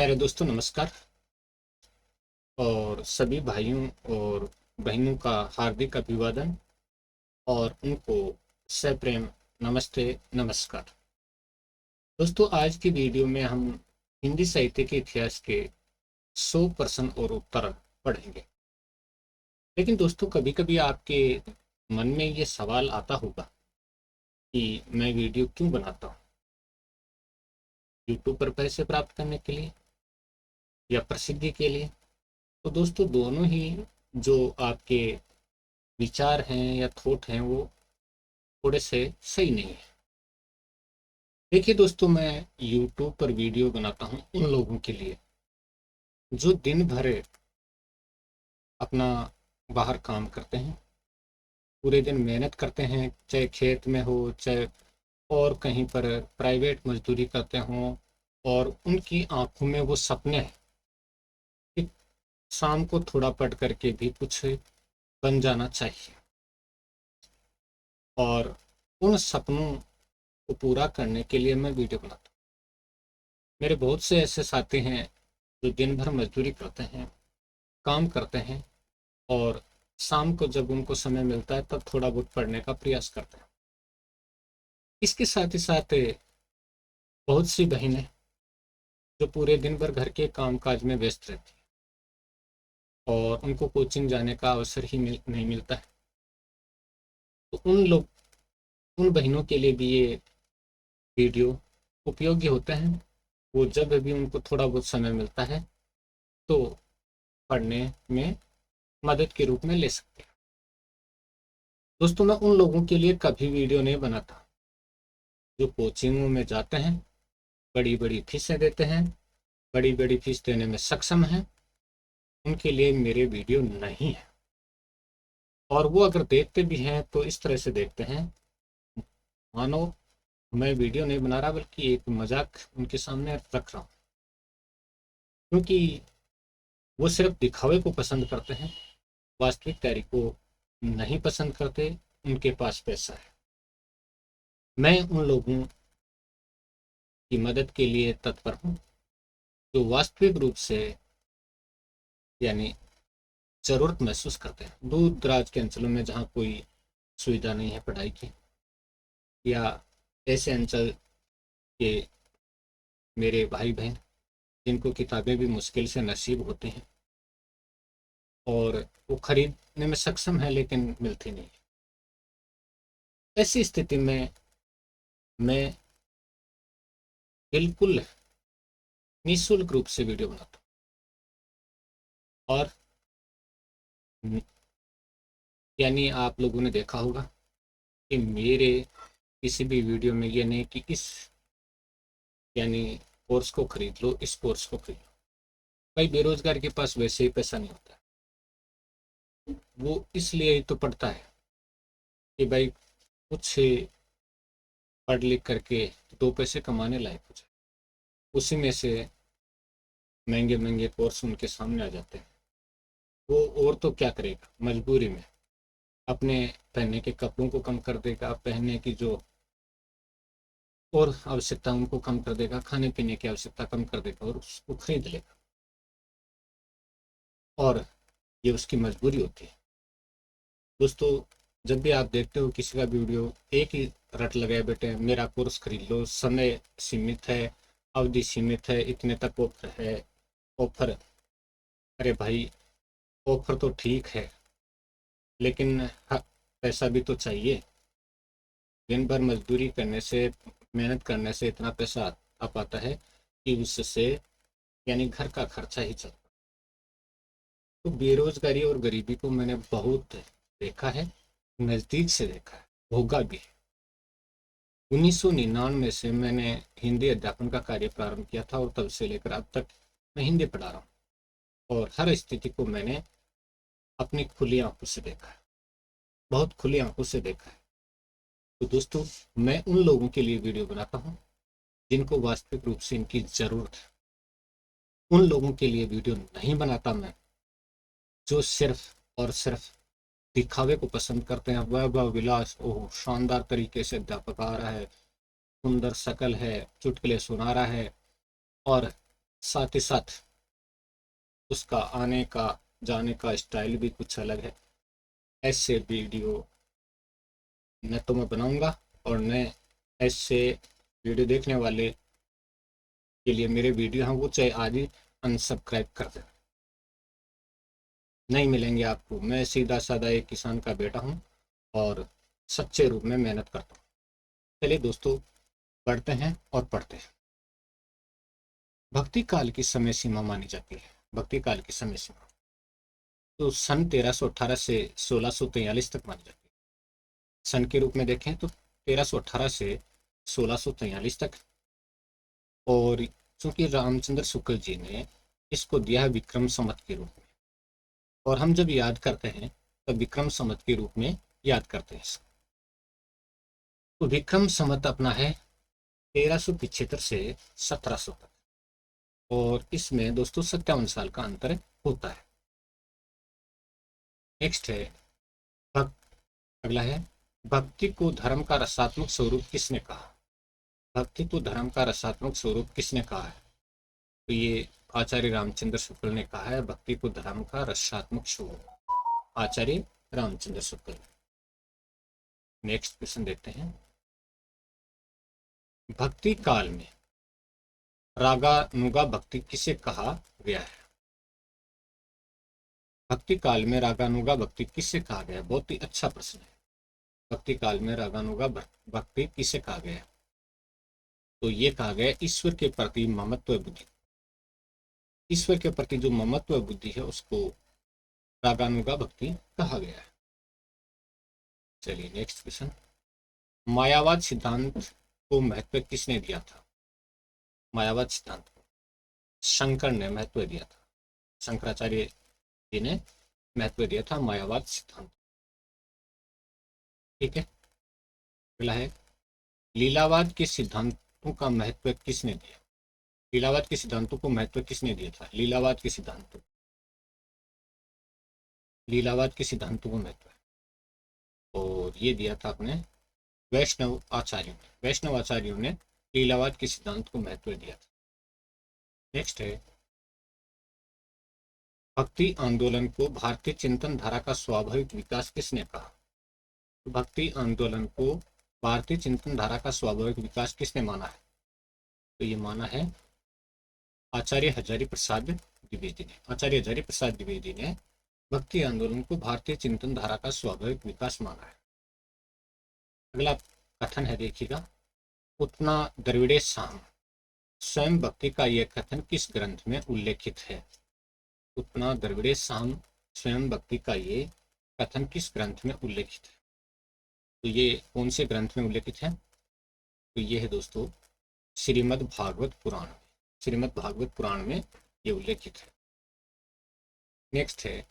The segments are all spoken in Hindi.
प्यारे दोस्तों नमस्कार। और सभी भाइयों और बहनों का हार्दिक अभिवादन और उनको सप्रेम नमस्ते नमस्कार। दोस्तों आज की वीडियो में हम हिंदी साहित्य के इतिहास के 100 प्रश्न और उत्तर पढ़ेंगे। लेकिन दोस्तों कभी कभी आपके मन में ये सवाल आता होगा कि मैं वीडियो क्यों बनाता हूँ, यूट्यूब पर पैसे प्राप्त करने के लिए या प्रसिद्धि के लिए। तो दोस्तों दोनों ही जो आपके विचार हैं या थॉट हैं वो थोड़े से सही नहीं है। देखिए दोस्तों, मैं यूट्यूब पर वीडियो बनाता हूँ उन लोगों के लिए जो दिन भर अपना बाहर काम करते हैं, पूरे दिन मेहनत करते हैं, चाहे खेत में हो चाहे और कहीं पर प्राइवेट मजदूरी करते हों, और उनकी आंखों में वो सपने हैं कि शाम को थोड़ा पढ़ करके भी कुछ बन जाना चाहिए। और उन सपनों को पूरा करने के लिए मैं वीडियो बनाता हूँ। मेरे बहुत से ऐसे साथी हैं जो दिन भर मजदूरी करते हैं, काम करते हैं, और शाम को जब उनको समय मिलता है तब थोड़ा बहुत पढ़ने का प्रयास करते हैं। इसके साथ ही साथ बहुत सी बहनें जो पूरे दिन भर घर के काम काज में व्यस्त रहती हैं और उनको कोचिंग जाने का अवसर ही नहीं मिलता है। तो उन बहनों के लिए भी ये वीडियो उपयोगी होता है। वो जब भी उनको थोड़ा बहुत समय मिलता है तो पढ़ने में मदद के रूप में ले सकते हैं। दोस्तों मैं उन लोगों के लिए कभी वीडियो नहीं बनाता जो कोचिंगों में जाते हैं, बड़ी बड़ी फीसें देते हैं, बड़ी बड़ी फीस देने में सक्षम हैं। उनके लिए मेरे वीडियो नहीं है। और वो अगर देखते भी हैं तो इस तरह से देखते हैं मानो मैं वीडियो नहीं बना रहा बल्कि एक मजाक उनके सामने रख रहा हूँ, क्योंकि वो सिर्फ दिखावे को पसंद करते हैं, वास्तविक तैयारी को नहीं पसंद करते। उनके पास पैसा है। मैं उन लोगों की मदद के लिए तत्पर हूँ जो वास्तविक रूप से यानी ज़रूरत महसूस करते हैं। दूर दराज के अंचलों में जहाँ कोई सुविधा नहीं है पढ़ाई की, या ऐसे अंचल के मेरे भाई बहन जिनको किताबें भी मुश्किल से नसीब होती हैं और वो खरीदने में सक्षम है लेकिन मिलती नहीं। ऐसी स्थिति में मैं बिल्कुल निःशुल्क रूप से वीडियो बनाता हूँ। और यानी आप लोगों ने देखा होगा कि मेरे किसी भी वीडियो में ये नहीं कि इस यानी कोर्स को खरीद लो, इस कोर्स को खरीद लो। भाई बेरोजगार के पास वैसे ही पैसा नहीं होता, वो इसलिए ही तो पढ़ता है कि भाई कुछ पढ़ लिख करके दो पैसे कमाने लायक हो जाए। उसी में से महंगे महंगे कोर्स उनके सामने आ जाते हैं। वो और तो क्या करेगा, मजबूरी में अपने पहनने के कपड़ों को कम कर देगा, पहनने की जो और आवश्यकता उनको कम कर देगा, खाने पीने की आवश्यकता कम कर देगा और उसको खरीद लेगा। और ये उसकी मजबूरी होती है। दोस्तों जब भी आप देखते हो किसी का वीडियो, एक ही रट लगाए बेटे मेरा कोर्स खरीद लो, समय सीमित है, अवधि सीमित है, इतने तक ऑफर है, ऑफर। अरे भाई ऑफर तो ठीक है लेकिन पैसा भी तो चाहिए। दिन भर मजदूरी करने से, मेहनत करने से इतना पैसा आ पाता है कि उससे यानी घर का खर्चा ही चलता। तो बेरोजगारी और गरीबी को मैंने बहुत देखा है, नज़दीक से देखा है, भोगा भी है। 1999 से मैंने हिंदी अध्यापन का कार्य प्रारंभ किया था और तब से लेकर अब तक मैं हिंदी पढ़ा रहा हूँ। और हर स्थिति को मैंने अपनी खुली आंखों से देखा है, बहुत खुली आंखों से देखा है। तो दोस्तों मैं उन लोगों के लिए वीडियो बनाता हूँ जिनको वास्तविक रूप से इनकी ज़रूरत है। उन लोगों के लिए वीडियो नहीं बनाता मैं जो सिर्फ और सिर्फ दिखावे को पसंद करते हैं। वैभव विलास, ओह शानदार तरीके से अध्यापक आ रहा है, सुंदर शकल है, चुटकुले सुना रहा है और साथ ही साथ उसका आने का जाने का स्टाइल भी कुछ अलग है। ऐसे वीडियो न तो मैं बनाऊंगा और न ऐसे वीडियो देखने वाले के लिए मेरे वीडियो हैं वो चाहे आज ही अनसब्सक्राइब कर दें। नहीं मिलेंगे आपको। मैं सीधा साधा एक किसान का बेटा हूँ और सच्चे रूप में मेहनत करता हूँ। चलिए दोस्तों, पढ़ते हैं और पढ़ते हैं। भक्ति काल की समय सीमा मानी जाती है। भक्ति काल की समय सीमा तो सन 1318 से 1643 तक मानी जाती है। सन के रूप में देखें तो 1318 से 1643 तक। और चूंकि रामचंद्र शुक्ल जी ने इसको दिया है विक्रम संवत के रूप में, और हम जब याद करते हैं तब विक्रम संवत के रूप में याद करते हैं। तो विक्रम संवत अपना है 1375 से 1700 तक, और इसमें दोस्तों 57 साल का अंतर होता है। नेक्स्ट है अगला है, भक्ति को धर्म का रसात्मक स्वरूप किसने कहा? भक्ति को धर्म का रसात्मक स्वरूप किसने कहा है? तो ये आचार्य रामचंद्र शुक्ल ने कहा है, भक्ति को धर्म का रसात्मक स्वरूप, आचार्य रामचंद्र शुक्ल। नेक्स्ट क्वेश्चन देखते हैं। भक्ति काल में रागानुगा भक्ति किसे कहा गया है? भक्ति काल में रागानुगा भक्ति किसे कहा गया है? बहुत ही अच्छा प्रश्न है। भक्ति काल में रागानुगा भक्ति किसे कहा गया है? तो ये कहा गया ईश्वर के प्रति ममत्व बुद्धि। ईश्वर के प्रति जो ममत्व बुद्धि है उसको रागानुगा भक्ति कहा गया है। चलिए नेक्स्ट क्वेश्चन। मायावाद सिद्धांत को महत्व किसने दिया था? मायावाद सिद्धांत को शंकर ने महत्व दिया था। शंकराचार्य जी ने महत्व दिया था मायावाद सिद्धांत। ठीक है। अगला है, लीलावाद के सिद्धांतों का महत्व किसने दिया? लीलावाद के सिद्धांतों को महत्व किसने दिया था? लीलावाद के सिद्धांतों को महत्व, और ये दिया था अपने वैष्णव आचार्यों ने। वैष्णव आचार्यों ने लीलावाद के सिद्धांत को महत्व दिया था। नेक्स्ट है, भक्ति आंदोलन को भारतीय चिंतन धारा का स्वाभाविक विकास किसने कहा? तो भक्ति आंदोलन को भारतीय चिंतन धारा का स्वाभाविक विकास किसने माना है? तो ये माना है आचार्य हजारी प्रसाद द्विवेदी ने। आचार्य हजारी प्रसाद द्विवेदी ने भक्ति आंदोलन को भारतीय चिंतन धारा का स्वाभाविक विकास माना है। अगला कथन है, देखिएगा, उतना द्रविड़े साम स्वयं भक्ति का यह कथन किस ग्रंथ में उल्लेखित है? उतना द्रविड़े साम स्वयं भक्ति का ये कथन किस ग्रंथ में उल्लेखित है? तो ये कौन से ग्रंथ में उल्लेखित है? तो ये है दोस्तों श्रीमद् भागवत पुराण। श्रीमद् भागवत पुराण में ये उल्लेखित है। नेक्स्ट है,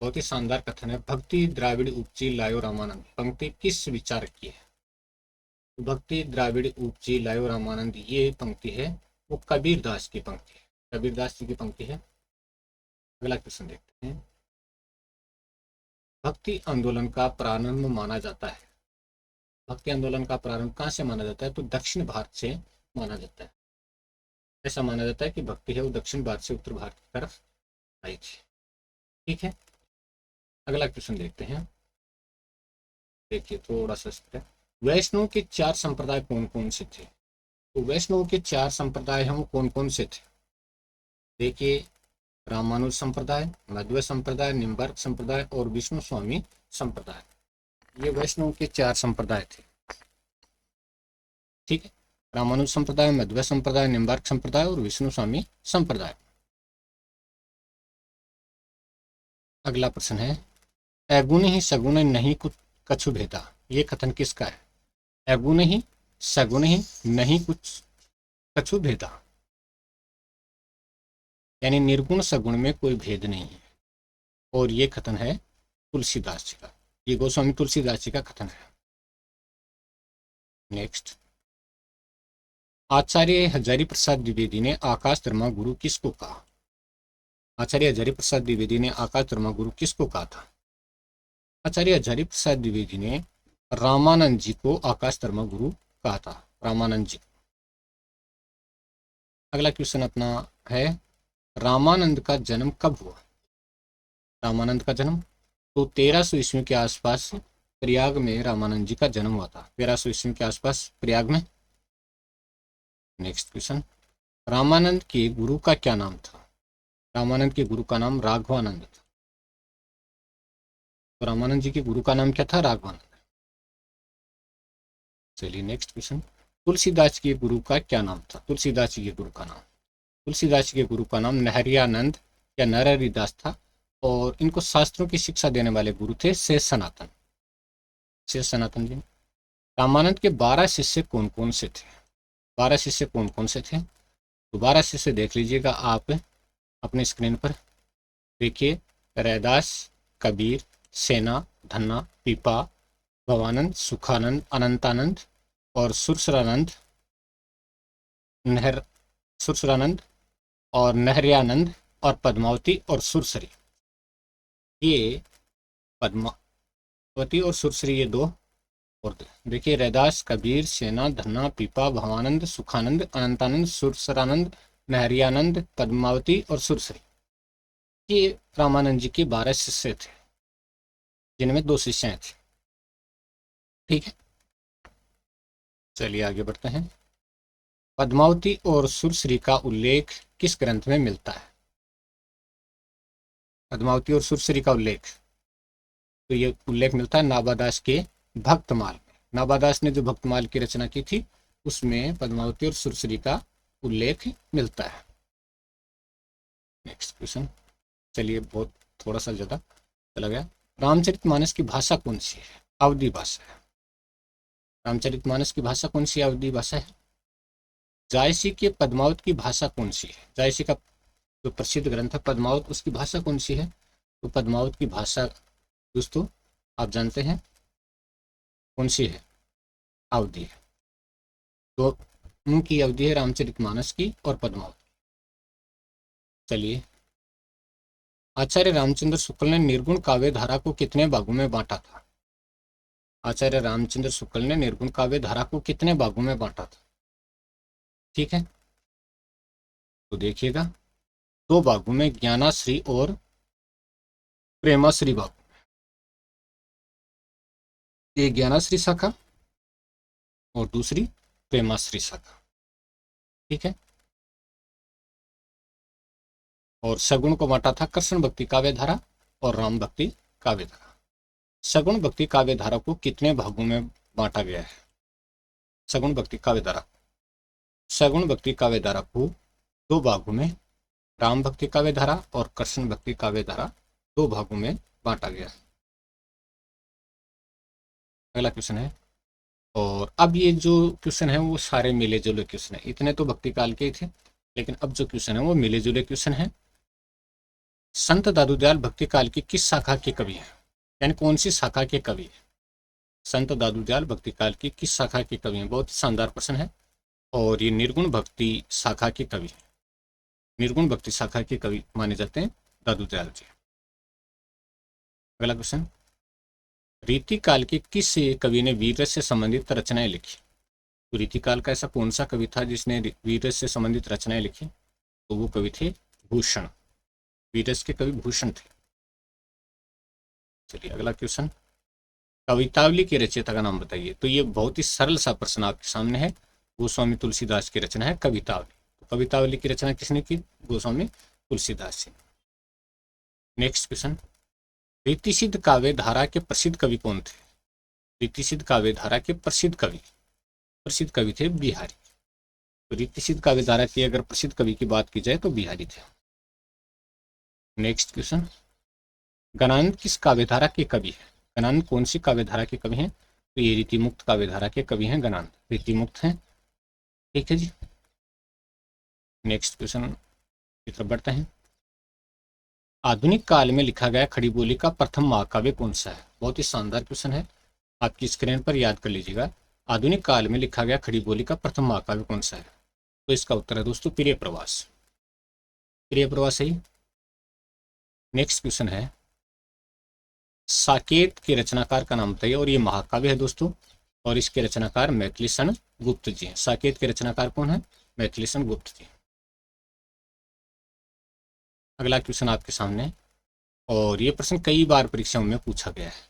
बहुत ही शानदार कथन है, भक्ति द्राविड़ उपजी लायो रामानंद पंक्ति किस विचार की है? भक्ति द्राविड़ उपजी लायो रामानंद ये पंक्ति है वो कबीर दास की पंक्ति है। कबीर दास जी की पंक्ति है। अगला क्वेश्चन देखते हैं। भक्ति आंदोलन का प्रारंभ माना जाता है। भक्ति आंदोलन का प्रारंभ कहाँ से माना जाता है? तो दक्षिण भारत से माना जाता है। ऐसा माना जाता है कि भक्ति है वो दक्षिण भारत से उत्तर भारत की तरफ आई थी। ठीक है। अगला क्वेश्चन देखते हैं। देखिए थोड़ा सा है, वैष्णव के 4 संप्रदाय कौन कौन से थे? तो वैष्णव के 4 संप्रदाय हैं वो कौन कौन से थे? देखिए, रामानुज संप्रदाय, मध्व संप्रदाय, निम्बर्क संप्रदाय और विष्णु स्वामी संप्रदाय। ये वैष्णव के 4 संप्रदाय थे। ठीक है। रामानुज संप्रदाय, मध्व संप्रदाय, निम्बर्क संप्रदाय और विष्णु स्वामी संप्रदाय। अगला प्रश्न है, अगुण ही सगुण नहीं कुछ कछु भेदा ये कथन किसका है? अगुण ही सगुण ही नहीं कुछ कछु भेदा, यानी निर्गुण सगुण में कोई भेद नहीं है, और ये कथन है तुलसीदास जी का। ये गोस्वामी तुलसीदास जी का कथन है। नेक्स्ट, आचार्य हजारी प्रसाद द्विवेदी ने आकाश धर्मा गुरु किसको कहा? आचार्य हजारी प्रसाद द्विवेदी ने आकाश धर्मा गुरु किसको कहा था? आचार्य हजारी प्रसाद द्विवेदी ने रामानंद जी को आकाश धर्मा गुरु कहा था। रामानंद जी। अगला क्वेश्चन अपना है, रामानंद का जन्म कब हुआ? रामानंद का जन्म तो 1300 ईस्वी के आसपास प्रयाग में रामानंद जी का जन्म हुआ था, 1300 ईस्वी के आसपास प्रयाग में। नेक्स्ट क्वेश्चन, रामानंद के गुरु का क्या नाम था? रामानंद के गुरु का नाम राघवानंद था। तो रामानंद जी के गुरु का नाम क्या था? राघवानंद। चलिए नेक्स्ट क्वेश्चन, तुलसीदास के गुरु का क्या नाम था? तुलसीदास जी के गुरु का नाम, तुलसीदास जी के गुरु का नाम नहरियानंद या नरहरिदास था, और इनको शास्त्रों की शिक्षा देने वाले गुरु थे शेष सनातन, शेष सनातन जी। रामानंद के 12 शिष्य कौन कौन से थे? 12 शिष्य कौन कौन से थे? तो 12 शिष्य देख लीजिएगा आप अपने स्क्रीन पर। देखिए, रैदास, कबीर, सेना, धन्ना, पीपा, भवानंद, सुखानंद, अनंतानंद और सुरसरानंद, सुरसरानंद और नहरियानंद और पद्मावती और सुरसरी। ये पद्मावती और सुरसरी ये दो, और देखिए रैदास, कबीर, सेना, धन्ना, पीपा, भवानंद, सुखानंद, अनंतानंद, सुरसरानंद, नहरियानंद, पद्मावती और सुरसरी, ये रामानंद जी के 12 शिष्य थे, जिनमें 2 शिष्य थे। ठीक है, चलिए आगे बढ़ते हैं। पद्मावती और सुरसरी का उल्लेख किस ग्रंथ में मिलता है? पद्मावती और सुरसरी का उल्लेख, तो ये उल्लेख मिलता है नाबादास के भक्तमाल में। नाबादास ने जो भक्तमाल की रचना की थी उसमें पद्मावती और सुरसरी का उल्लेख मिलता है। नेक्स्ट क्वेश्चन, चलिए बहुत थोड़ा सा ज्यादा चला गया। रामचरितमानस की भाषा कौन सी है? अवधी भाषा है। रामचरितमानस की भाषा कौन सी? अवधी भाषा है। जायसी के पद्मावत की भाषा कौन सी है? जायसी का जो प्रसिद्ध ग्रंथ है पद्मावत, उसकी भाषा कौन सी है? तो पद्मावत की भाषा दोस्तों आप जानते हैं कौन सी है? अवधी है। तो उनकी अवधि है रामचरितमानस की और पद्मावत। चलिए, आचार्य रामचंद्र शुक्ल ने निर्गुण काव्य धारा को कितने भागों में बांटा था? आचार्य रामचंद्र शुक्ल ने निर्गुण काव्य धारा को कितने भागों में बांटा था? ठीक है, तो देखिएगा 2 भागों में, ज्ञानाश्री और प्रेमाश्री भाग। एक ज्ञानाश्री शाखा और दूसरी प्रेमाश्री शाखा। ठीक है, और सगुण को बांटा था कृष्ण भक्ति काव्य धारा और राम भक्ति काव्य धारा। सगुण भक्ति काव्य धारा को कितने भागों में बांटा गया है? सगुण भक्ति काव्य धारा, सगुण भक्ति काव्य धारा को 2 भागों में, राम भक्ति काव्य धारा और कृष्ण भक्ति काव्य धारा 2 भागों में बांटा गया है। अगला क्वेश्चन है, और अब ये जो क्वेश्चन है वो सारे मिले जुले क्वेश्चन है। इतने तो भक्ति काल के ही थे, लेकिन अब जो क्वेश्चन है वो मिले जुले क्वेश्चन है। संत दादूदयाल भक्ति काल की किस शाखा के कवि हैं? यानी कौन सी शाखा के कवि हैं? संत दादूदयाल भक्ति काल की किस शाखा के कवि हैं? बहुत ही शानदार प्रश्न है, और ये निर्गुण भक्ति शाखा के कवि हैं। निर्गुण भक्ति शाखा के कवि माने जाते हैं दादूदयाल जी। अगला क्वेश्चन, रीति काल के किस कवि ने वीर से संबंधित रचनाएं लिखी? तो रीति काल का ऐसा कौन सा कवि था जिसने वीर से संबंधित रचनाएं लिखी? तो वो कवि थे भूषण, वीरस के कवि भूषण थे। चलिए अगला क्वेश्चन, कवितावली के रचयिता का नाम बताइए। तो ये बहुत ही सरल सा प्रश्न आपके सामने है। गोस्वामी तुलसीदास की रचना है कवितावली। तो कवितावली की रचना किसने की? गोस्वामी तुलसीदास जी। नेक्स्ट क्वेश्चन, रीतिसिद्ध काव्य धारा के प्रसिद्ध कवि कौन थे? रीतिसिद्ध काव्य धारा के प्रसिद्ध कवि थे बिहारी। तो रीतिसिद्ध काव्य धारा की अगर प्रसिद्ध कवि की बात की जाए तो बिहारी थे। नेक्स्ट क्वेश्चन, गणानंद किस काव्यधारा के कवि है? गणानंद कौन सी काव्यधारा के कवि हैं? तो ये रीतिमुक्त काव्यधारा के कवि हैं गणानंद, रीतिमुक्त हैं। ठीक है जी। नेक्स्ट क्वेश्चन की तरफ बढ़ते हैं। आधुनिक काल में लिखा गया खड़ी बोली का प्रथम महाकाव्य कौन सा है? बहुत ही शानदार क्वेश्चन है, आपकी स्क्रीन पर याद कर लीजिएगा। आधुनिक काल में लिखा गया खड़ी बोली का प्रथम महाकाव्य कौन सा है? तो इसका उत्तर है दोस्तों प्रिय प्रवास। प्रिय प्रवास है। नेक्स्ट क्वेश्चन है, साकेत के रचनाकार का नाम बताइए। और ये महाकाव्य है दोस्तों, और इसके रचनाकार मैथिलीशरण गुप्त जी हैं। साकेत के रचनाकार कौन है? मैथिलीशरण गुप्त जी। अगला क्वेश्चन आपके सामने, और ये प्रश्न कई बार परीक्षाओं में पूछा गया है,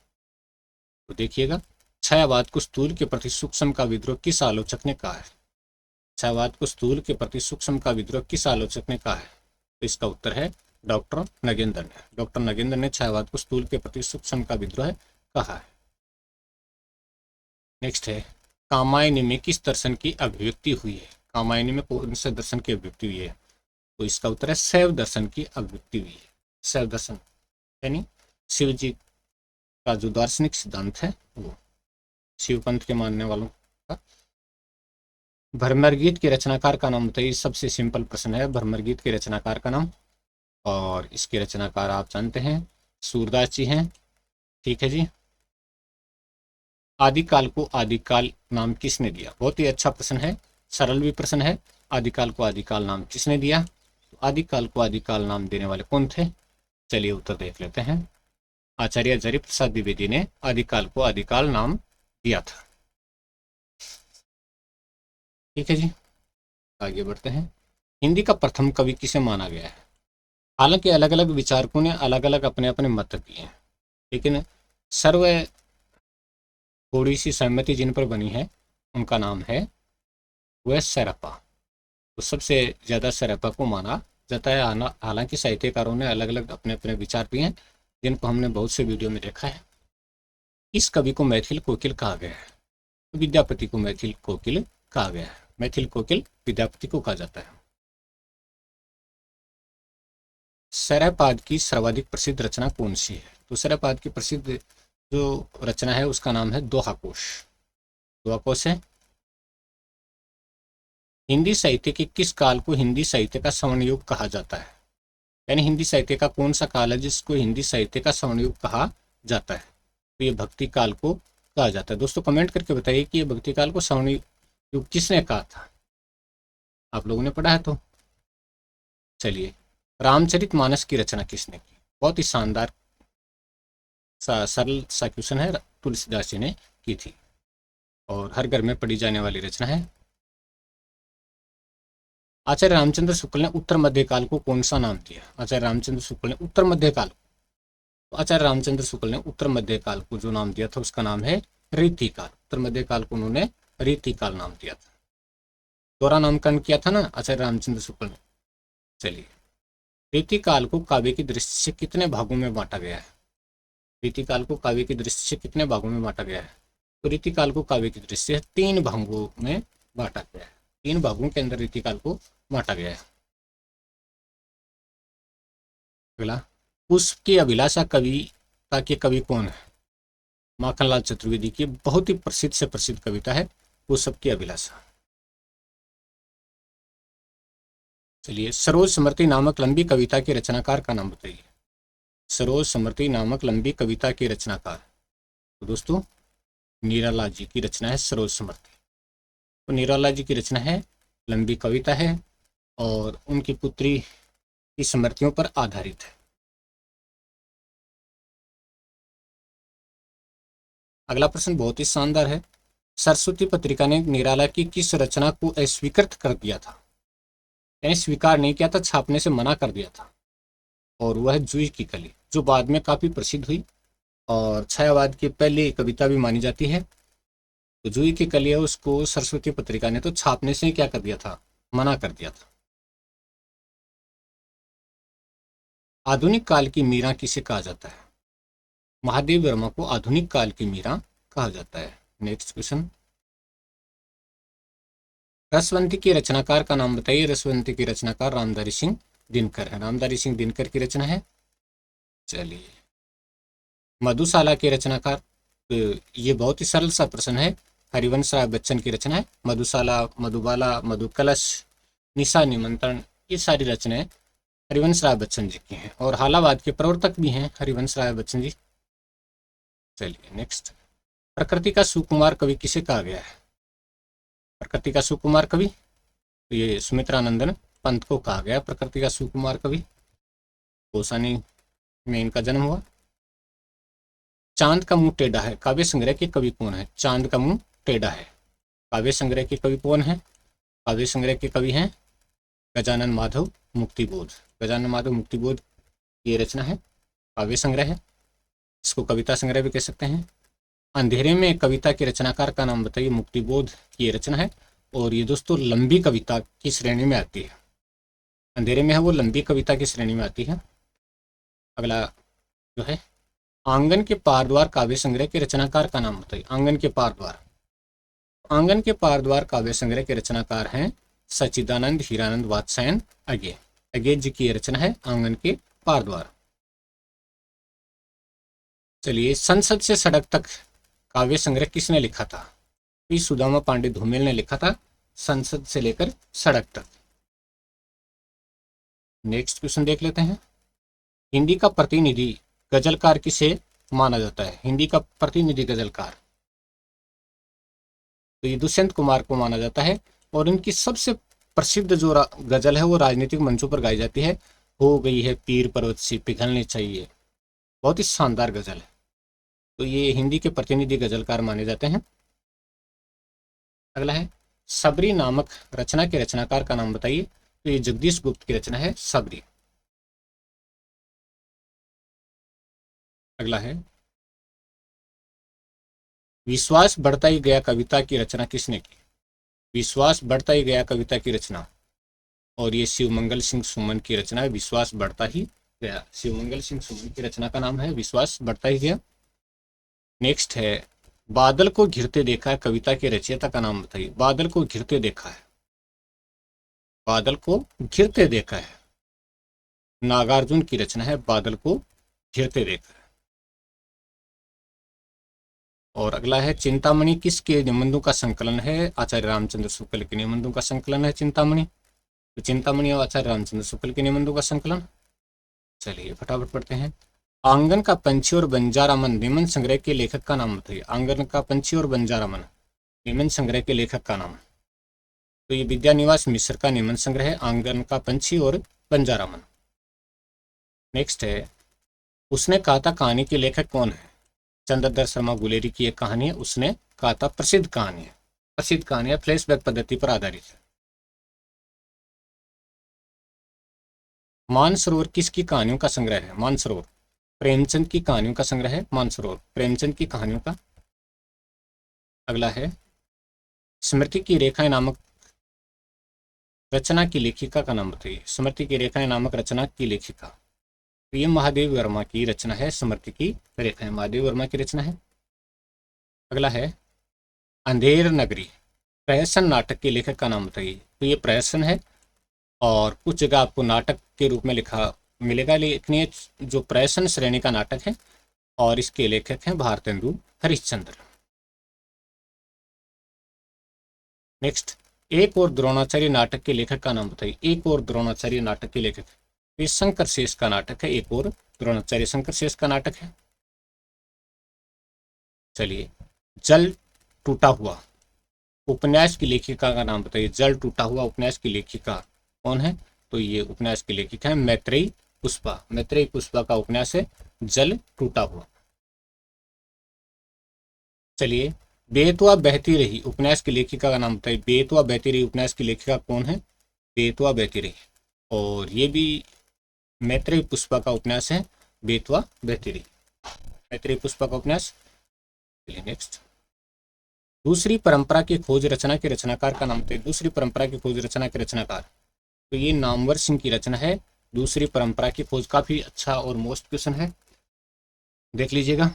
तो देखिएगा। छायावाद को स्थूल के प्रति सूक्ष्म का विद्रोह किस आलोचक ने कहा है? छायावाद को स्थूल के प्रति सूक्ष्म का विद्रोह किस आलोचक ने कहा है? तो इसका उत्तर है डॉक्टर नगेंद्र ने। डॉक्टर नगेंद्र ने छायावाद को स्थूल के प्रति सूक्ष्म का विद्रोह कहा है। नेक्स्ट है, कामायनी में किस दर्शन की अभिव्यक्ति हुई है? कामायनी में कौन से दर्शन की अभिव्यक्ति हुई है? तो इसका उत्तर है शैव दर्शन की अभिव्यक्ति हुई है। शैव दर्शन यानी शिव जी का जो दार्शनिक सिद्धांत है वो, शिव पंथ के मानने वालों का। भ्रमर गीत के रचनाकार का नाम बताइए। सबसे सिंपल प्रश्न है, भ्रमर गीत के रचनाकार का नाम, और इसके रचनाकार आप जानते हैं सूरदास जी हैं। ठीक है जी। आदिकाल को आदिकाल नाम किसने दिया? बहुत ही अच्छा प्रश्न है, सरल भी प्रश्न है। आदिकाल को आदिकाल नाम किसने दिया? तो आदिकाल को आदिकाल नाम देने वाले कौन थे? चलिए उत्तर देख लेते हैं। आचार्य जरी प्रसाद द्विवेदी ने आदिकाल को आदिकाल नाम दिया था। ठीक है जी, आगे बढ़ते हैं। हिंदी का प्रथम कवि किसे माना गया है? हालांकि अलग अलग विचारकों ने अलग अलग अपने अपने मत दिए हैं, लेकिन सर्व थोड़ी सी सहमति जिन पर बनी है उनका नाम है वह सरप्पा। तो सबसे ज़्यादा सरप्पा को माना जाता है। हालांकि साहित्यकारों ने अलग अलग अपने अपने विचार दिए हैं, जिनको हमने बहुत से वीडियो में देखा है। इस कवि को मैथिल कोकिल कहा गया है। विद्यापति को मैथिल कोकिल कहा गया है। मैथिल कोकिल विद्यापति को कहा जाता है। सैरापाद की सर्वाधिक प्रसिद्ध रचना कौन सी है? तो सैरापाद की प्रसिद्ध जो रचना है उसका नाम है दोहाकोश। दोहाकोश है। हिंदी साहित्य के किस काल को हिंदी साहित्य का स्वर्ण युग कहा जाता है? यानी हिंदी साहित्य का कौन सा काल है जिसको हिंदी साहित्य का स्वर्ण युग कहा जाता है? तो ये भक्ति काल को कहा जाता है। दोस्तों कमेंट करके बताइए कि ये भक्ति काल को स्वर्ण युग किसने कहा था? आप लोगों ने पढ़ा है तो। चलिए, रामचरितमानस की रचना किसने की? बहुत ही शानदार सरल सा क्वेश्चन है। तुलसीदास जी ने की थी और हर घर में पढ़ी जाने वाली रचना है। आचार्य रामचंद्र शुक्ल ने उत्तर मध्यकाल को कौन सा नाम दिया? आचार्य रामचंद्र शुक्ल ने उत्तर मध्यकाल, आचार्य रामचंद्र शुक्ल ने उत्तर मध्यकाल को जो नाम दिया था उसका नाम है रीतिकाल। उत्तर मध्यकाल को उन्होंने रीतिकाल नाम दिया था। दोहरा नामकरण किया था ना आचार्य रामचंद्र शुक्ल ने। चलिए, रीतिकाल को काव्य की दृष्टि से कितने भागों में बांटा गया है? रीतिकाल को काव्य की दृष्टि से कितने भागों में बांटा गया है? तो रीतिकाल को काव्य की दृष्टि से 3 भागों में बांटा गया है। 3 भागों के अंदर रीतिकाल को बांटा गया है। अगला, पुष्प की अभिलाषा कविता के कवि कौन है? माखनलाल चतुर्वेदी की बहुत ही प्रसिद्ध से प्रसिद्ध कविता है पुष्प की अभिलाषा। चलिए, सरोज समृति नामक लंबी कविता के रचनाकार का नाम बताइए। सरोज समृति नामक लंबी कविता के रचनाकार, तो दोस्तों नीरालाल जी की रचना है सरोज समृति। तो नीरालाल जी की रचना है, लंबी कविता है और उनकी पुत्री की स्मृतियों पर आधारित है। अगला प्रश्न बहुत ही शानदार है। सरस्वती पत्रिका ने निराला की किस रचना को अस्वीकृत कर दिया था? यानी स्वीकार नहीं किया था, छापने से मना कर दिया था, और वह जूही की कली, जो बाद में काफी प्रसिद्ध हुई और छायावाद की पहली कविता भी मानी जाती है। तो जूही की कली है, उसको सरस्वती पत्रिका ने तो छापने से क्या कर दिया था? मना कर दिया था। आधुनिक काल की मीरा किसे कहा जाता है? महादेव वर्मा को आधुनिक काल की मीरा कहा जाता है। नेक्स्ट क्वेश्चन, रसवंती के रचनाकार का नाम बताइए। रसवंती के रचनाकार रामधारी सिंह दिनकर है। रामधारी सिंह दिनकर की रचना है। चलिए, मधुशाला के रचनाकार, तो ये बहुत ही सरल सा प्रश्न है। हरिवंश राय बच्चन की रचना है। मधुशाला, मधुबाला, मधुकलश, निशा निमंत्रण, ये सारी रचनाएं हरिवंश राय बच्चन जी की हैं और हालावाद के प्रवर्तक भी हैं हरिवंश राय बच्चन जी। चलिए नेक्स्ट, प्रकृति का सुकुमार कवि किसे कहा गया है? प्रकृति का सुकुमार कवि, तो ये सुमित्रानंदन पंत को कहा गया प्रकृति का सुकुमार कवि। कौसानी में इनका जन्म हुआ। चांद का मुंह टेढ़ा है काव्य संग्रह के कवि कौन है? चांद का मुंह टेढ़ा है काव्य संग्रह के कवि कौन है? काव्य संग्रह के कवि हैं गजानन माधव मुक्तिबोध। गजानन माधव मुक्तिबोध ये रचना है, काव्य संग्रह है, इसको कविता संग्रह भी कह सकते हैं। अंधेरे में कविता के रचनाकार का नाम बताइए। मुक्तिबोध की ये रचना है और ये दोस्तों लंबी कविता की श्रेणी में आती है। अंधेरे में है वो लंबी कविता की श्रेणी में आती है। अगला जो है आंगन के पार द्वार काव्य संग्रह के रचनाकार का नाम बताइए। आंगन के पार द्वार, आंगन के पार द्वार काव्य संग्रह के रचनाकार हैं सच्चिदानंद हीरानंद वात्स्यायन अज्ञे। अज्ञे जी की रचना है आंगन के पार द्वार। चलिए, संसद से सड़क तक काव्य संग्रह किसने लिखा था? पी सुदामा पांडे धूमिल ने लिखा था, संसद से लेकर सड़क तक। नेक्स्ट क्वेश्चन देख लेते हैं। हिंदी का प्रतिनिधि गजलकार किसे माना जाता है? हिंदी का प्रतिनिधि गजलकार तो ये दुष्यंत कुमार को माना जाता है और इनकी सबसे प्रसिद्ध जो गजल है वो राजनीतिक मंचों पर गाई जाती है, हो गई है पीर पर्वत सी पिघलनी चाहिए। बहुत ही शानदार गजल है, तो ये हिंदी के प्रतिनिधि गजलकार माने जाते हैं। अगला है सबरी नामक रचना के रचनाकार का नाम बताइए। तो ये जगदीश गुप्त की रचना है सबरी। अगला है विश्वास बढ़ता ही गया कविता की रचना किसने की? विश्वास बढ़ता ही गया कविता की रचना, और ये शिवमंगल सिंह सुमन की रचना है, विश्वास बढ़ता ही गया। शिवमंगल सिंह सुमन की रचना का नाम है विश्वास बढ़ता ही गया। नेक्स्ट है बादल को घिरते देखा है कविता के रचयिता का नाम बताइए। बादल को घिरते देखा है, बादल को घिरते देखा है, नागार्जुन की रचना है बादल को घिरते देखा है। और अगला है चिंतामणि किसके निबंधों का संकलन है? आचार्य रामचंद्र शुक्ल के निबंधों का संकलन है चिंतामणि। तो चिंतामणि और आचार्य रामचंद्र शुक्ल के निबंधों का संकलन। चलिए फटाफट पढ़ते हैं। आंगन का पंछी और बंजारा मन निबंध संग्रह के लेखक का नाम बताइए। आंगन का पंछी और बंजारा मन निबंध संग्रह के लेखक का नाम, तो ये विद्यानिवास मिश्र का निबंध संग्रह है आंगन का पंछी और बंजारा मन। नेक्स्ट है उसने कहा था कहानी के लेखक कौन है? चंद्रधर शर्मा गुलेरी की एक कहानी है, उसने कहा था प्रसिद्ध कहानी है। प्रसिद्ध कहानी है, फ्लैशबैक पद्धति पर आधारित है। मानसरोवर किसकी कहानियों का संग्रह है? मानसरोवर प्रेमचंद की कहानियों का संग्रह है मानसरोवर, प्रेमचंद की कहानियों का। अगला है स्मृति की रेखाएं नामक रचना की लेखिका का नाम बताइए। स्मृति की रेखाएं नामक रचना की लेखिका, तो ये महादेव वर्मा की रचना है। स्मृति की रेखाएं महादेव वर्मा की रचना है। अगला है अंधेर नगरी प्रहसन नाटक के लेखक का नाम बताइए। तो ये प्रहसन है और कुछ जगह आपको नाटक के रूप में लिखा मिलेगा, लेकिन ये जो प्रहसन श्रेणी का नाटक है और इसके लेखक हैं भारतेंदु हरिश्चंद्र। नेक्स्ट एक और द्रोणाचार्य नाटक के लेखक का नाम बताइए। एक और द्रोणाचार्य नाटक के लेखक, ये शंकर शेष का नाटक है। एक और द्रोणाचार्य शंकर शेष का नाटक है। चलिए जल टूटा हुआ उपन्यास की लेखिका का नाम बताइए। जल टूटा हुआ उपन्यास की लेखिका कौन है? तो ये उपन्यास की लेखिका है मैत्रेयी पुष्पा। मैत्रेयी पुष्पा का उपन्यास है जल टूटा हुआ। चलिए बेतवा बहती रही उपन्यास की लेखिका का नाम बताइए। बेतवा बहती रही उपन्यास की लेखिका कौन है? बेतवा बहती रही, और ये भी मैत्रेयी पुष्पा का उपन्यास है बेतवा बहती रही, मैत्रेयी पुष्पा का उपन्यास। चलिए नेक्स्ट दूसरी परंपरा की खोज रचना के रचनाकार का नाम बताइए। दूसरी परंपरा की खोज रचना के रचनाकार, तो ये नामवर सिंह की रचना है दूसरी परंपरा की खोज। काफी अच्छा और मोस्ट क्वेश्चन है, देख लीजिएगा।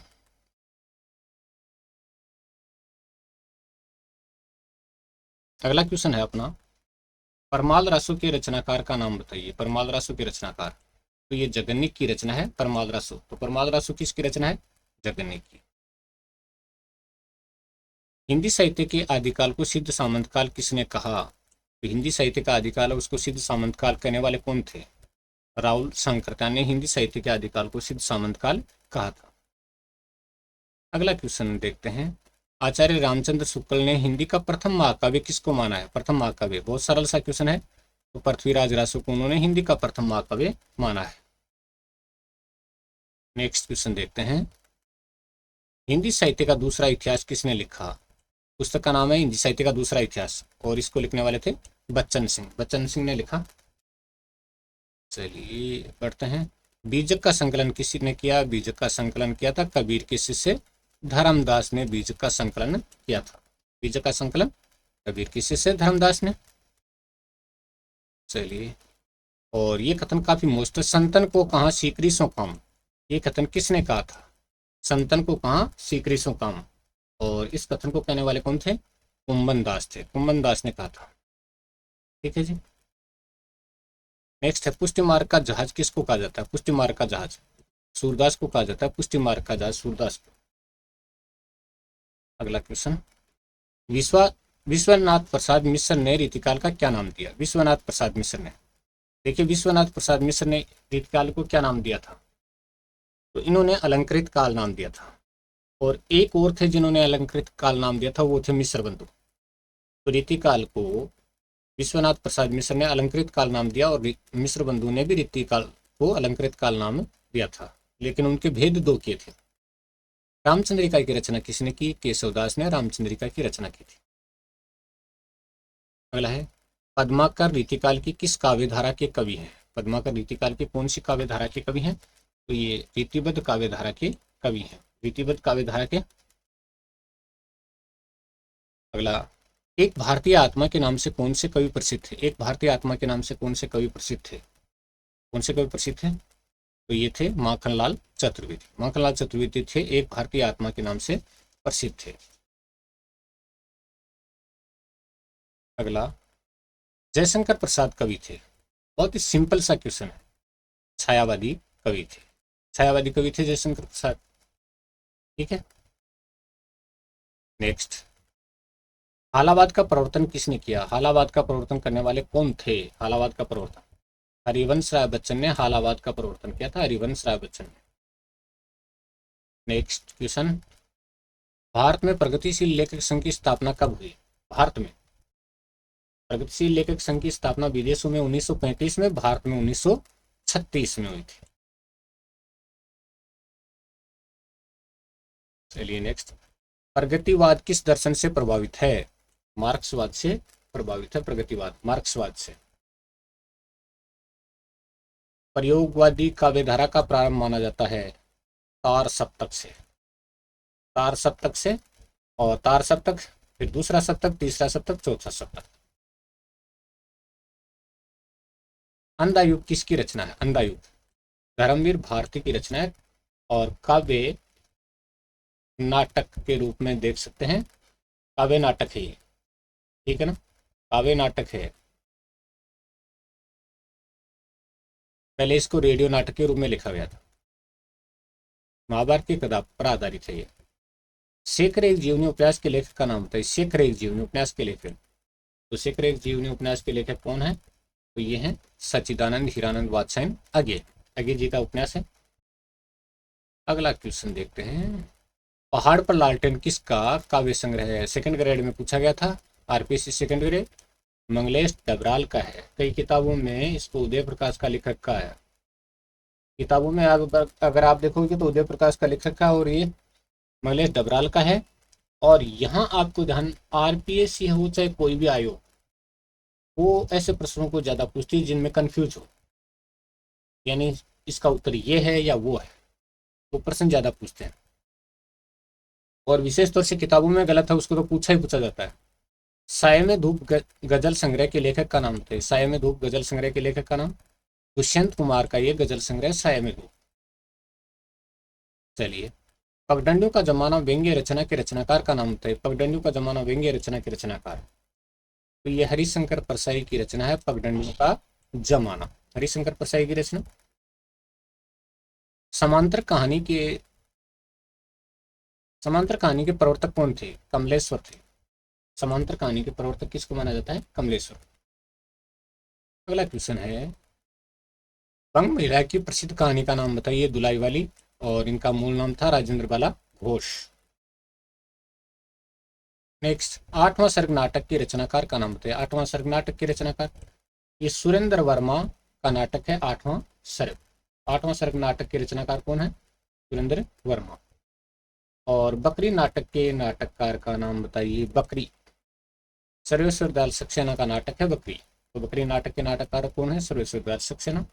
अगला क्वेश्चन है अपना परमाल रासु के रचनाकार का नाम बताइए। परमाल रासु के रचनाकार, तो ये जगन्निक की रचना है परमाल रासु। तो परमाल रासु किसकी रचना है? जगन्निक की। हिंदी साहित्य के आदिकाल को सिद्ध सामंत काल किसने कहा? तो हिंदी साहित्य का आदिकाल है उसको सिद्ध सामंत काल कहने वाले कौन थे? राहुल शंकरत्यान ने हिंदी साहित्य के आदिकाल को सिद्ध सामंत काल कहा था। अगला क्वेश्चन देखते हैं आचार्य रामचंद्र शुक्ल ने हिंदी का प्रथम महाकाव्य किसको माना है? प्रथम महाकाव्य बहुत सरल सा क्वेश्चन है। तो पृथ्वीराज रासु को उन्होंने हिंदी का प्रथम महाकाव्य माना है। नेक्स्ट क्वेश्चन देखते हैं हिंदी साहित्य का दूसरा इतिहास किसने लिखा? पुस्तक का नाम है हिंदी साहित्य का दूसरा इतिहास और इसको लिखने वाले थे बच्चन सिंह। बच्चन सिंह ने लिखा। चलिए बढ़ते हैं बीजक का संकलन किसी ने किया? बीजक का संकलन किया था कबीर के शिष्य धर्मदास ने बीजक का संकलन किया था। बीजक का संकलन कबीर के शिष्य धर्मदास ने। चलिए, और ये कथन काफी मोस्ट है। संतन को कहाँ सीकरी सो काम, ये कथन किसने कहा था? संतन को कहाँ सीकरी सो काम। और इस कथन को कहने वाले कौन थे? कुंभन दास थे। कुंभन दास ने कहा था। ठीक है जी। नेक्स्ट है, पुष्टि मार्ग का जहाज किसको कहा जाता है? पुष्टि मार्ग का जहाज सूरदास को कहा जाता है। पुष्टि मार्ग का जहाज सूरदास को। अगला क्वेश्चन, विश्वनाथ प्रसाद मिश्र ने रीतिकाल का क्या नाम दिया? विश्वनाथ प्रसाद मिश्र ने, देखिए विश्वनाथ प्रसाद मिश्र ने रीतिकाल को क्या नाम दिया था? तो इन्होंने अलंकृत काल नाम दिया था। और एक और थे जिन्होंने अलंकृत काल नाम दिया था, वो थे मिश्र बंधु। तो रीतिकाल को विश्वनाथ प्रसाद मिश्र ने अलंकृत काल नाम दिया और मिश्र बंधु ने भी रीतिकाल को अलंकृत काल नाम दिया था, लेकिन उनके भेद दो किए थे। रामचंद्रिका की रचना किसने की? केशवदास ने रामचंद्रिका की रचना की थी। अगला है, पद्माकर रीतिकाल की किस काव्य धारा के कवि हैं? पद्माकर रीतिकाल की कौन सी काव्य धारा के कवि हैं? तो ये रीतिबद्ध काव्य धारा के कवि हैं। रीतिबद्ध काव्य धारा के। अगला, एक भारतीय आत्मा के नाम से कौन से कवि प्रसिद्ध थे? एक भारतीय आत्मा के नाम से कौन से कवि प्रसिद्ध थे? कौन से कवि प्रसिद्ध थे? तो ये थे माखनलाल चतुर्वेदी। माखनलाल चतुर्वेदी थे एक भारतीय आत्मा के नाम से प्रसिद्ध थे। अगला, जयशंकर प्रसाद कवि थे। बहुत ही सिंपल सा क्वेश्चन है। छायावादी कवि थे। छायावादी कवि थे जयशंकर प्रसाद। ठीक है। नेक्स्ट, हालावाद का प्रवर्तन किसने किया? हालावाद का प्रवर्तन करने वाले कौन थे? हालावाद का प्रवर्तन हरिवंश राय बच्चन ने हालावाद का प्रवर्तन किया था। हरिवंश राय बच्चन ने। नेक्स्ट क्वेश्चन, भारत में प्रगतिशील लेखक संघ की स्थापना कब हुई? भारत में प्रगतिशील लेखक संघ की स्थापना विदेशों में 1935 में, भारत में 1936 में हुई थी। चलिए नेक्स्ट, प्रगतिवाद किस दर्शन से प्रभावित है? मार्क्सवाद से प्रभावित है प्रगतिवाद, मार्क्सवाद से। प्रयोगवादी काव्यधारा का प्रारंभ माना जाता है तार सप्तक से। तार सप्तक से, और तार सप्तक, फिर दूसरा सप्तक, तीसरा सप्तक, चौथा सप्तक। अंधायुग किसकी रचना है? अंधायुग धर्मवीर भारती की रचना है और काव्य नाटक के रूप में देख सकते हैं। काव्य नाटक है ये, ठीक है ना, काव्य नाटक है। पहले इसको रेडियो नाटक के रूप में लिखा गया था। महाभारत की किताब पर आधारित है ये। शेखर एक जीवनी उपन्यास के लेखक का नाम बताइए। शेखर एक जीवनी उपन्यास के लेखक, तो शेखर एक जीवनी उपन्यास के लेखक कौन है? तो ये हैं सच्चिदानंद हीरानंद वात्स्यायन अगे। अगे जी का उपन्यास है। अगला क्वेश्चन देखते हैं, पहाड़ पर लालटेन किसका काव्य संग्रह है? सेकंड ग्रेड में पूछा गया था, RPSC second grade. Manglesh Dabral का है। कई किताबों में इसको उदय प्रकाश का लेखक का है। किताबों में अगर आप देखोगे तो उदय प्रकाश का लेखक का, और ये मंगलेश डबराल का है। और यहाँ आपको ध्यान, आरपीएससी हो चाहे कोई भी आयोग, वो ऐसे प्रश्नों को ज्यादा पूछती है जिनमें कंफ्यूज हो, यानी इसका उत्तर ये है या वो है, वो प्रश्न ज्यादा पूछते हैं। और विशेष तौर से किताबों में गलत है उसको तो पूछा ही पूछा जाता है। साय में धूप गजल संग्रह के लेखक का नाम थे। साय में धूप गजल संग्रह के लेखक का नाम दुष्यंत कुमार का ये गजल संग्रह साय में धूप। चलिए, पगडंडियों का जमाना व्यंग्य रचना के रचनाकार का नाम थे। पगडंडियों का जमाना व्यंग्य रचना के रचनाकार, तो ये हरिशंकर परसाई की रचना है पगडंडियों का जमाना। हरिशंकर परसाई की रचना। समांतर कहानी के प्रवर्तक कौन थे? कमलेश्वर थे। समांतर कहानी के प्रवर्तक किसको माना जाता है? कमलेश्वर। अगला क्वेश्चन है, बंग महिला की प्रसिद्ध कहानी का नाम बताइए। दुलाई वाली, और इनका मूल नाम था राजेंद्र बाला घोष। नेक्स्ट, आठवां सर्ग नाटक के रचनाकार का नाम बताइए। आठवां सर्ग नाटक के रचनाकार, ये सुरेंद्र वर्मा का नाटक है आठवां सर्ग। आठवां सर्ग नाटक के रचनाकार कौन है? सुरेंद्र वर्मा। और बकरी नाटक के नाटककार का नाम बताइए। बकरी, सर्वेश्वर दयाल सक्सेना का नाटक है बकरी। तो बकरी नाटक के नाटककार कौन है? सर्वेश्वर दयाल सक्सेना।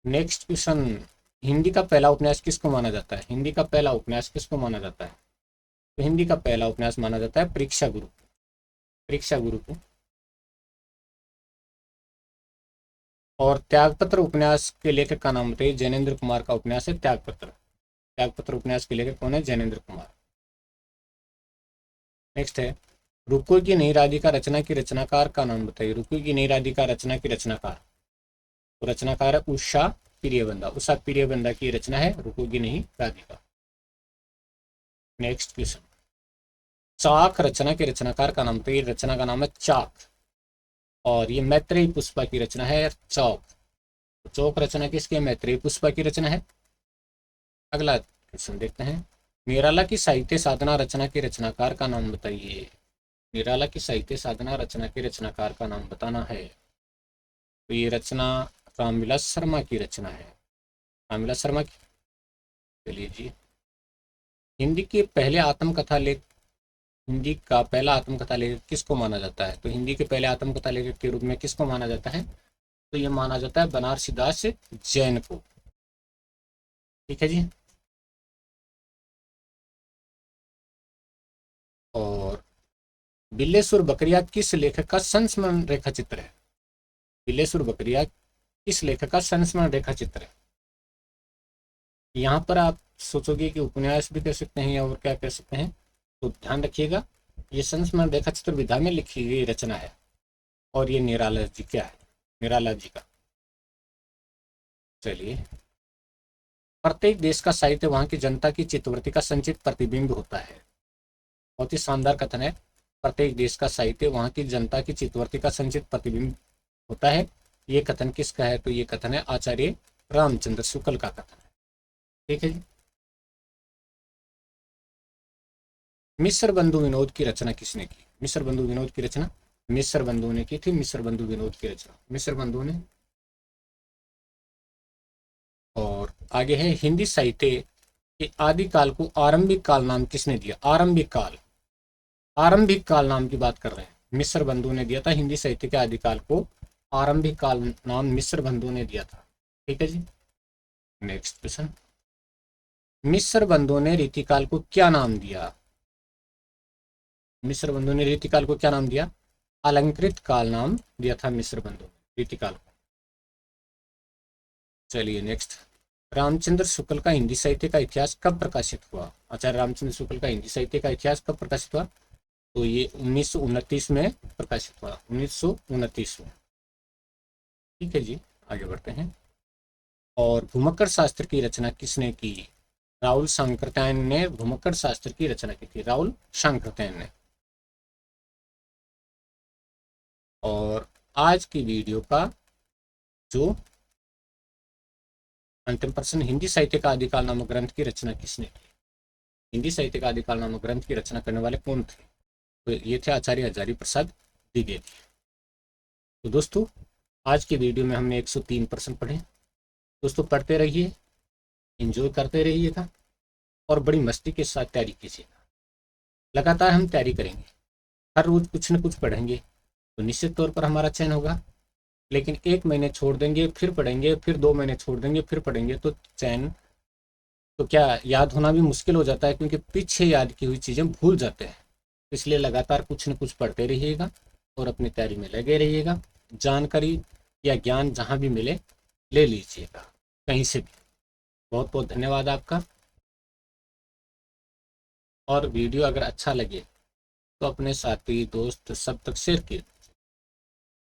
नेक्स्ट क्वेश्चन, हिंदी का पहला उपन्यास किसको माना जाता है? हिंदी का पहला उपन्यास किसको माना जाता है? तो हिंदी का पहला उपन्यास माना जाता है परीक्षा गुरु। परीक्षा गुरु को। और त्यागपत्र उपन्यास के लेखक का नाम बताइए। जैनेन्द्र कुमार का उपन्यास है त्यागपत्र। त्यागपत्र उपन्यास के लेखक कौन है? जैनेन्द्र कुमार। नेक्स्ट है, रुको की नई राधिका रचना की रचनाकार का नाम बताइए। रुको की नई राधिका रचना की रचनाकार, तो रचनाकार है उषा प्रियबंदा। उषा प्रियबंदा की रचना है रुको की नई राधिका। नेक्स्ट क्वेश्चन, चाक रचना के रचनाकार का नाम, तो ये रचना का नाम है चाक, और ये मैत्रेयी पुष्पा की रचना है चौक। चौक रचना किसकी है? मैत्रेयी पुष्पा की रचना है। अगला क्वेश्चन देखते हैं, निराला की साहित्य साधना रचना के रचनाकार का नाम बताइए। निराला की साहित्य साधना रचना के रचनाकार का नाम बताना है। तो ये रचना रामविलास शर्मा की रचना है। रामविलास शर्मा की। चलिए जी, हिंदी के पहले आत्मकथा लेख, हिंदी का पहला आत्मकथा लेखक किसको माना जाता है? तो हिंदी के पहले आत्मकथा लेखक के रूप में किसको माना जाता है? तो ये माना जाता है बनारसी दास जैन को। ठीक है जी। और बिल्लेश्वर बकरिया किस लेखक का संस्मरण रेखा चित्र है? बिल्लेश्वर बकरिया किस लेखक का संस्मरण रेखा चित्र है? यहाँ पर आप सोचोगे कि उपन्यास भी कह सकते हैं और क्या कह सकते हैं, तो ध्यान रखिएगा, ये संस्मरण रेखा चित्र विधा में लिखी गई रचना है। और ये निराला जी क्या है? निराला जी का। चलिए, प्रत्येक देश का साहित्य वहां की जनता की चित्तवृत्ति का संचित प्रतिबिंब होता है। बहुत ही शानदार कथन है। प्रत्येक देश का साहित्य वहां की जनता की चित्तवृत्ति का संचित प्रतिबिंब होता है। ये कथन किसका है? तो ये कथन है आचार्य रामचंद्र शुक्ल का कथन है। ठीक है जी। मिस्र बंधु विनोद की रचना किसने की? मिस्र बंधु विनोद की रचना मिस्र बंधु ने की थी। मिस्र बंधु विनोद की रचना मिस्र बंधु ने। और आगे है, हिंदी साहित्य के आदिकाल को आरंभिक काल नाम किसने दिया? आरंभिक काल, आरंभिक काल नाम की बात कर रहे हैं। मिस्र बंधु ने दिया था हिंदी साहित्य के आदिकाल को आरंभिक काल नाम मिस्र बंधु ने दिया था। ठीक है जी। नेक्स्ट क्वेश्चन, मिस्र बंधु ने रीतिकाल को क्या नाम दिया? मिस्र बंधु ने रीतिकाल को क्या नाम दिया? अलंकृत काल नाम दिया था मिस्र बंधु रीतिकाल को। चलिए नेक्स्ट, रामचंद्र शुक्ल का हिंदी साहित्य का इतिहास कब प्रकाशित हुआ? आचार्य रामचंद्र शुक्ल का हिंदी साहित्य का इतिहास कब प्रकाशित हुआ? तो ये 1929 में प्रकाशित हुआ, 1929 में। ठीक है जी, आगे बढ़ते हैं। और भूमक्कड़ शास्त्र की रचना किसने की? राहुल सांकृत्यायन ने भूमक्कड़ शास्त्र की रचना की थी। राहुल सांकृत्यायन ने। और आज की वीडियो का जो अंतिम प्रश्न, हिंदी साहित्य का आदिकाल नामक ग्रंथ की रचना किसने की? हिंदी साहित्य का आदिकाल नामक ग्रंथ की रचना करने वाले कौन थे? तो ये थे आचार्य हजारी प्रसाद द्विवेदी। तो दोस्तों, आज की वीडियो में हमने 103 प्रश्न पढ़े। दोस्तों पढ़ते रहिए, एंजॉय करते रहिएगा और बड़ी मस्ती के साथ तैयारी कीजिएगा। लगातार हम तैयारी करेंगे, हर रोज कुछ न कुछ पढ़ेंगे, तो निश्चित तौर पर हमारा चयन होगा। लेकिन 1 महीने छोड़ देंगे फिर पढ़ेंगे, फिर 2 महीने छोड़ देंगे फिर पढ़ेंगे, तो चयन तो क्या याद होना भी मुश्किल हो जाता है, क्योंकि पीछे याद की हुई चीज़ें भूल जाते हैं। इसलिए लगातार कुछ न कुछ पढ़ते रहिएगा और अपनी तैयारी में लगे रहिएगा। जानकारी या ज्ञान जहाँ भी मिले ले लीजिएगा, कहीं से भी। बहुत बहुत धन्यवाद आपका। और वीडियो अगर अच्छा लगे तो अपने साथी दोस्त सब तक शेयर कीजिए।